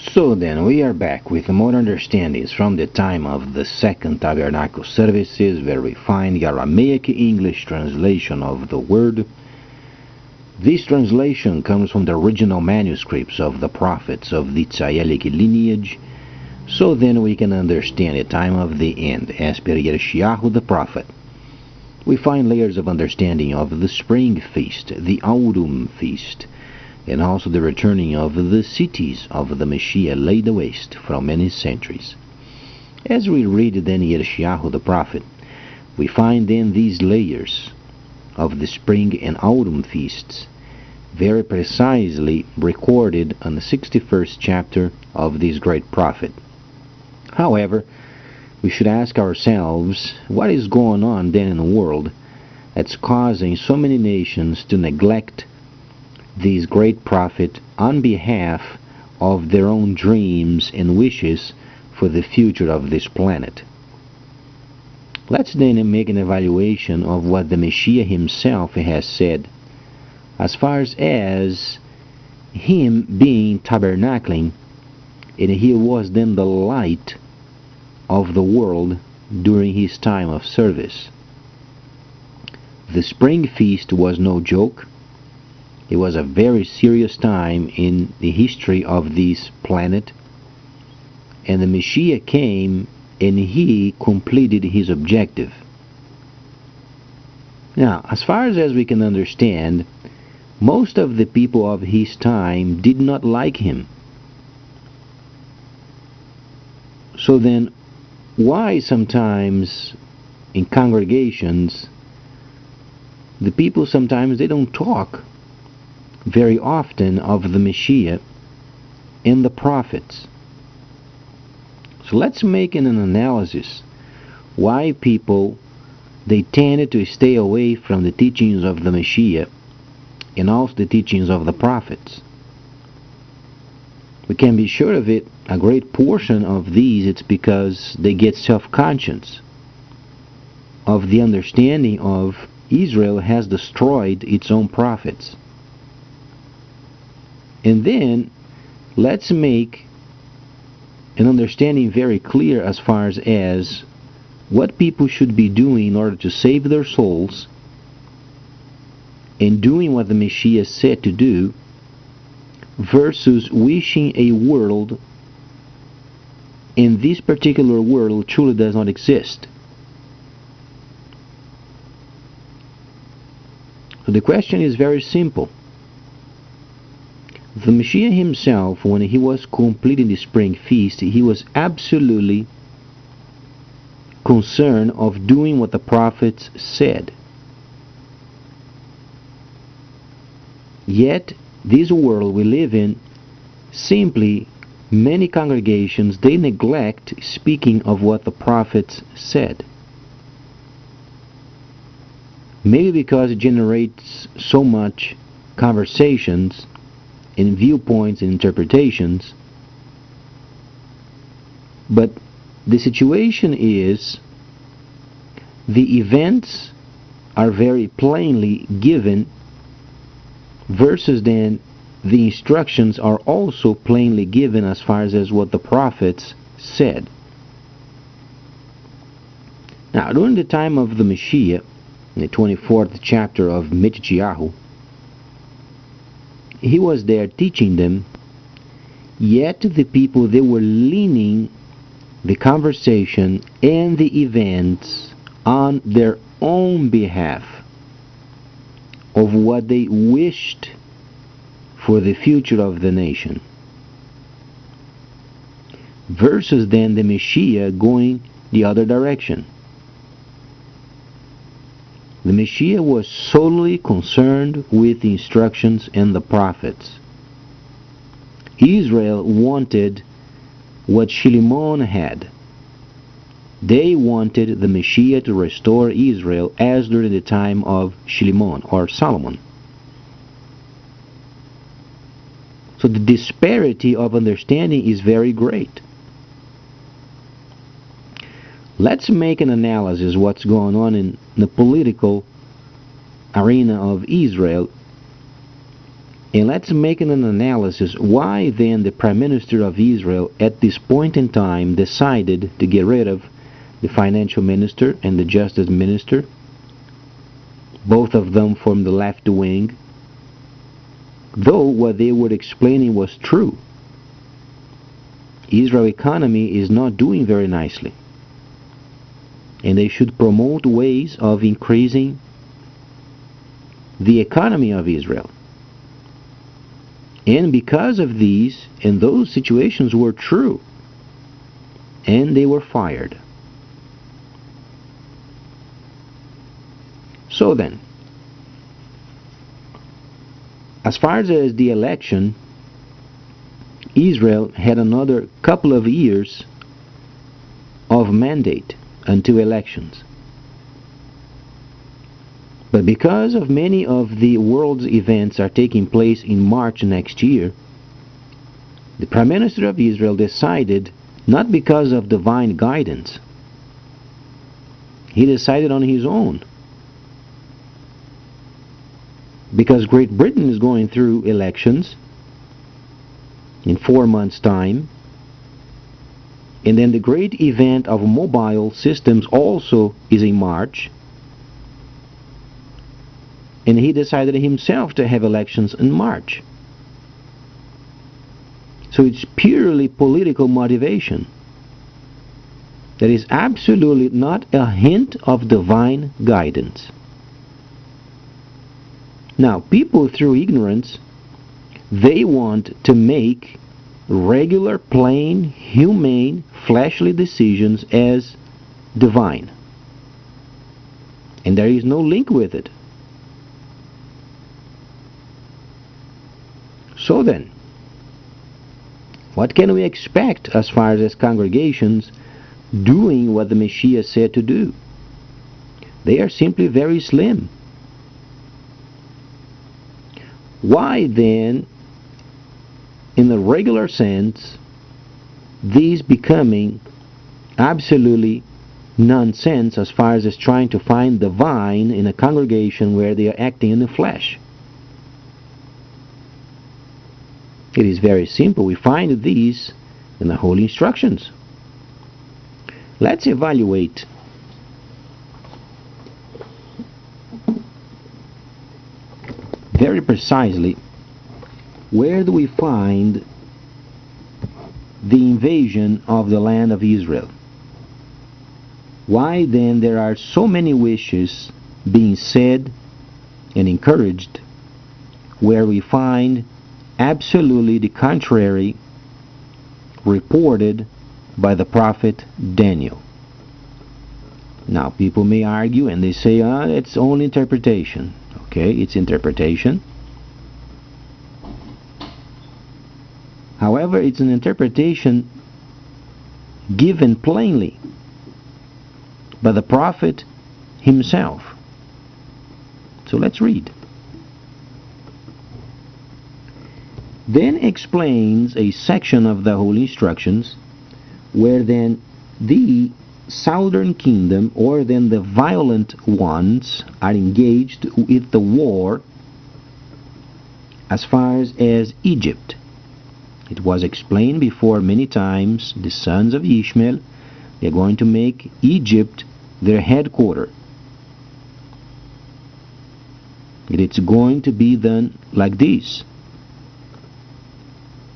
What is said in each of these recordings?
So then, we are back with more understandings from the time of the Second Tabernacle services, where we find the Aramaic English translation of the word. This translation comes from the original manuscripts of the prophets of the Tzayelic lineage, so then we can understand the time of the end as per Yeshayahu the prophet. We find layers of understanding of the spring feast, the autumn feast, and also the returning of the cities of the Messiah laid waste from many centuries. As we read then Yeshayahu the prophet, we find then these layers of the spring and autumn feasts very precisely recorded on the 61st chapter of this great prophet. However, we should ask ourselves, what is going on then in the world that's causing so many nations to neglect this great prophet on behalf of their own dreams and wishes for the future of this planet? Let's then make an evaluation of what the Messiah himself has said as far as him being tabernacling, and he was then the light of the world during his time of service. The spring feast was no joke. It was a very serious time in the history of this planet, and the Messiah came and he completed his objective. Now, as far as we can understand, most of the people of his time did not like him. So then, why sometimes in congregations the people sometimes they don't talk very often of the Messiah and the prophets? So let's make an analysis why people they tended to stay away from the teachings of the Messiah and also the teachings of the prophets. We can be sure of it, a great portion of these it's because they get self-conscious of the understanding of Israel has destroyed its own prophets. And then let's make an understanding very clear as far as what people should be doing in order to save their souls and doing what the Messiah said to do versus wishing a world in this particular world truly does not exist. So the question is very simple. The Messiah himself, when he was completing the spring feast, he was absolutely concerned of doing what the prophets said. Yet, this world we live in, simply many congregations, they neglect speaking of what the prophets said. Maybe because it generates so much conversations and viewpoints and interpretations. But the situation is the events are very plainly given versus then the instructions are also plainly given as far as what the prophets said. Now, during the time of the Messiah, in the 24th chapter of Yeshayahu, he was there teaching them, yet the people, they were leaning the conversation and the events on their own behalf of what they wished for the future of the nation, versus then the Messiah going the other direction. The Messiah was solely concerned with the instructions and the prophets. Israel wanted what Solomon had. They wanted the Messiah to restore Israel as during the time of Solomon or Solomon. So the disparity of understanding is very great. Let's make an analysis of what's going on in the political arena of Israel And let's make an analysis. Why then the Prime Minister of Israel at this point in time decided to get rid of the Financial Minister and the Justice Minister, both of them from the left wing, though what they were explaining was true. Israel's economy is not doing very nicely, and they should promote ways of increasing the economy of Israel. And because of these, and those situations were true, and they were fired. So then, as far as the election, Israel had another couple of years of mandate until elections. But because of many of the world's events are taking place in March next year, the Prime Minister of Israel decided, not because of divine guidance, he decided on his own. Because Great Britain is going through elections in 4 months' time, and then the great event of mobile systems also is in March, and he decided himself to have elections in March. So it's purely political motivation. There is absolutely not a hint of divine guidance. Now, people through ignorance, they want to make regular, plain, humane, fleshly decisions as divine. And there is no link with it. So then, what can we expect as far as congregations doing what the Messiah said to do? They are simply very slim. Why then, in the regular sense, these becoming absolutely nonsense as far as trying to find divine in a congregation where they are acting in the flesh? It is very simple. We find these in the Holy Instructions. Let's evaluate very precisely where do we find the invasion of the land of Israel. Why then there are so many wishes being said and encouraged where we find absolutely the contrary reported by the prophet Daniel? Now, people may argue and they say, it's only interpretation. Okay, it's interpretation. However, it's an interpretation given plainly by the prophet himself. So let's read. Then explains a section of the Holy Instructions where then the southern kingdom, or then the violent ones, are engaged with the war as far as Egypt. It was explained before many times, the sons of Ishmael, they're going to make Egypt their headquarters. It's going to be done like this.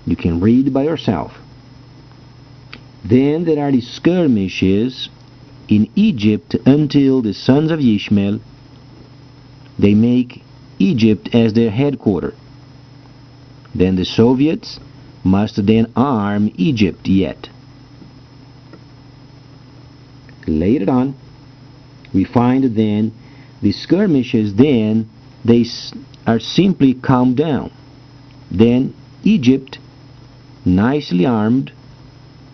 You can read by yourself. Then there are the skirmishes in Egypt until the sons of Ishmael, they make Egypt as their headquarters. Then the Soviets must then arm Egypt yet. Later on, we find then the skirmishes, then they are simply calmed down. Then Egypt, nicely armed,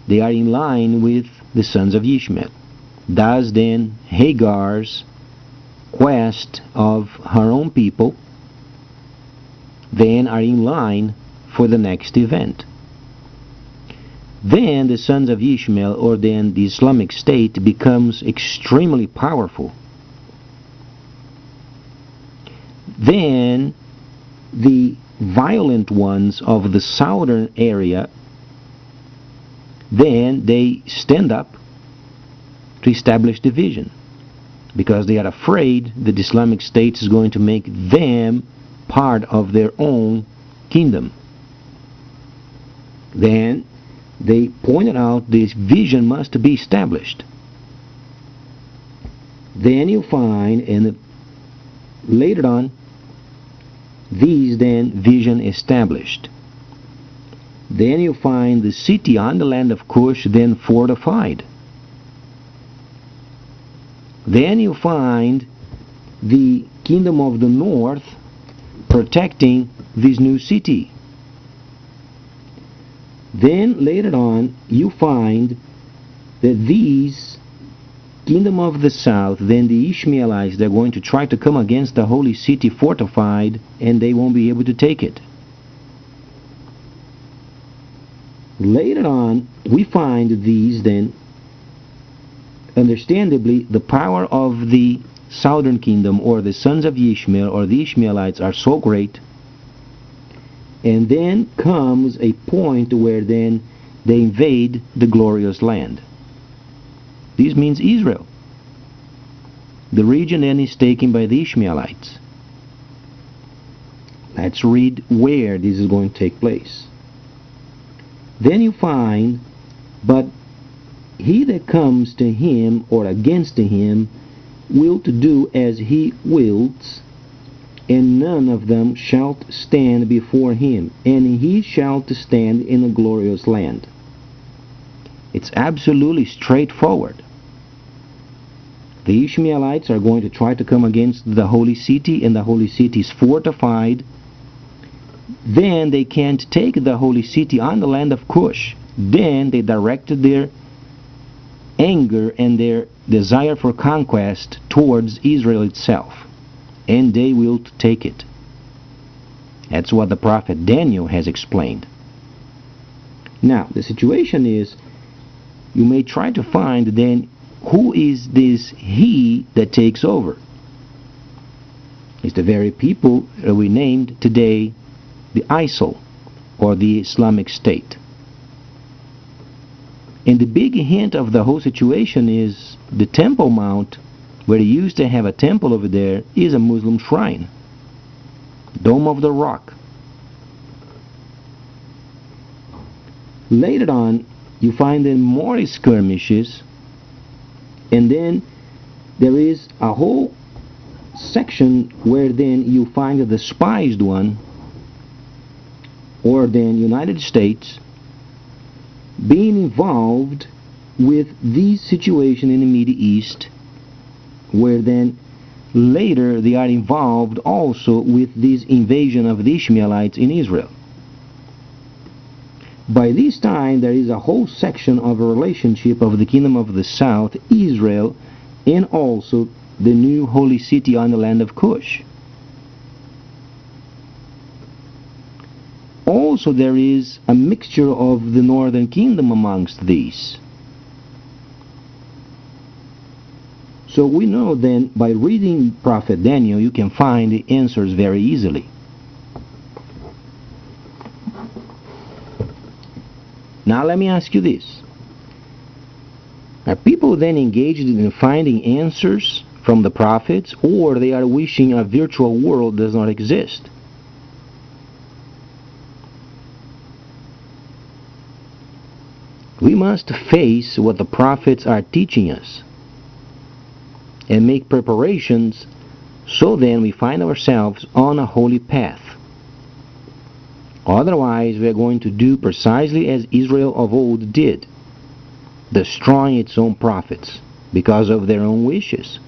they are in line with the sons of Ishmael. Thus then Hagar's quest of her own people then are in line for the next event. Then the sons of Ishmael, or then the Islamic State, becomes extremely powerful. Then the violent ones of the southern area, then they stand up to establish division, because they are afraid that the Islamic State is going to make them part of their own kingdom. Then they pointed out this vision must be established. Then you find, and later on, these then vision established. Then you find the city on the land of Cush then fortified. Then you find the kingdom of the north protecting this new city. Then later on you find that these kingdom of the south, then the Ishmaelites, they're going to try to come against the holy city fortified, and they won't be able to take it. Later on we find these then, understandably, the power of the southern kingdom, or the sons of Ishmael, or the Ishmaelites, are so great. And then comes a point where then they invade the glorious land. This means Israel. The region then is taken by the Ishmaelites. Let's read where this is going to take place. Then you find, but he that comes to him or against him will to do as he wills, and none of them shall stand before him, and he shall stand in a glorious land. It's absolutely straightforward. The Ishmaelites are going to try to come against the holy city, and the holy city is fortified. Then they can't take the holy city on the land of Cush. Then they directed their anger and their desire for conquest towards Israel itself, and they will take it. That's what the prophet Daniel has explained. Now, the situation is, you may try to find then, who is this he that takes over? It's the very people that we named today the ISIL, or the Islamic State. And the big hint of the whole situation is the Temple Mount, where they used to have a temple over there, is a Muslim shrine. Dome of the Rock. Later on, you find then more skirmishes, and then there is a whole section where then you find the despised one, or then United States, being involved with this situation in the Middle East, where then later they are involved also with this invasion of the Ishmaelites in Israel. By this time there is a whole section of a relationship of the kingdom of the south, Israel, and also the new holy city on the land of Cush. Also there is a mixture of the northern kingdom amongst these. So we know then, by reading Prophet Daniel, you can find the answers very easily. Now let me ask you this. Are people then engaged in finding answers from the prophets, or they are wishing a virtual world does not exist? We must face what the prophets are teaching us and make preparations, so then we find ourselves on a holy path. Otherwise, we are going to do precisely as Israel of old did, destroying its own prophets because of their own wishes.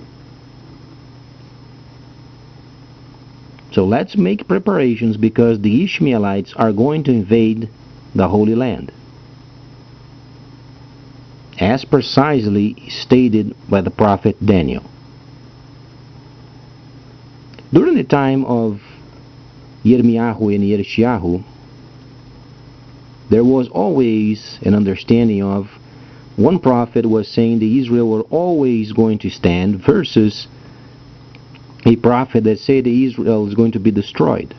So let's make preparations, because the Ishmaelites are going to invade the Holy Land, as precisely stated by the prophet Daniel. During the time of Yirmiyahu and Yerishiyahu, there was always an understanding of, one prophet was saying that Israel were always going to stand, versus a prophet that said that Israel is going to be destroyed.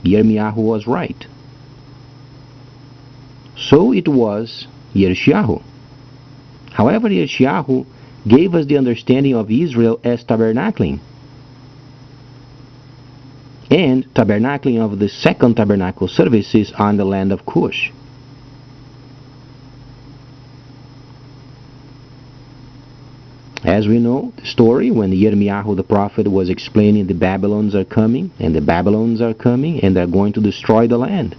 Yirmiyahu was right. So it was Yeshayahu. However, Yeshayahu gave us the understanding of Israel as tabernacling, and tabernacling of the second tabernacle services on the land of Cush. As we know the story, when Yirmiyahu the prophet was explaining the Babylons are coming, and the Babylons are coming, and they're going to destroy the land.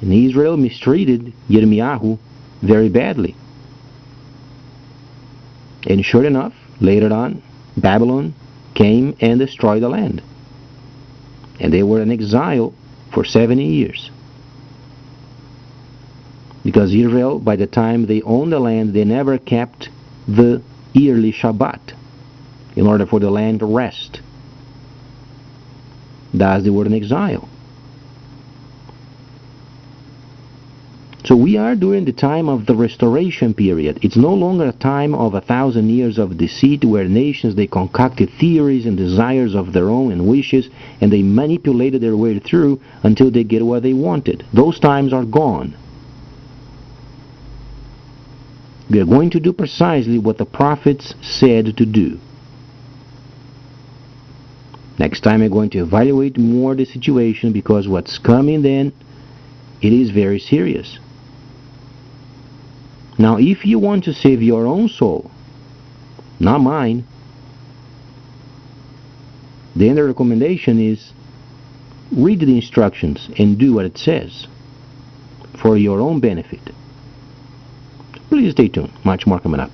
And Israel mistreated Yirmiyahu very badly. And sure enough, later on, Babylon came and destroyed the land. And they were in exile for 70 years. Because Israel, by the time they owned the land, they never kept the yearly Shabbat in order for the land to rest. Thus they were in exile. So we are during the time of the restoration period. It's no longer a time of 1,000 years of deceit where nations, they concocted theories and desires of their own and wishes, and they manipulated their way through until they get what they wanted. Those times are gone. We are going to do precisely what the prophets said to do. Next time we're going to evaluate more the situation, because what's coming then, it is very serious. Now, if you want to save your own soul, not mine, then the recommendation is read the instructions and do what it says for your own benefit. Please stay tuned. Much more coming up.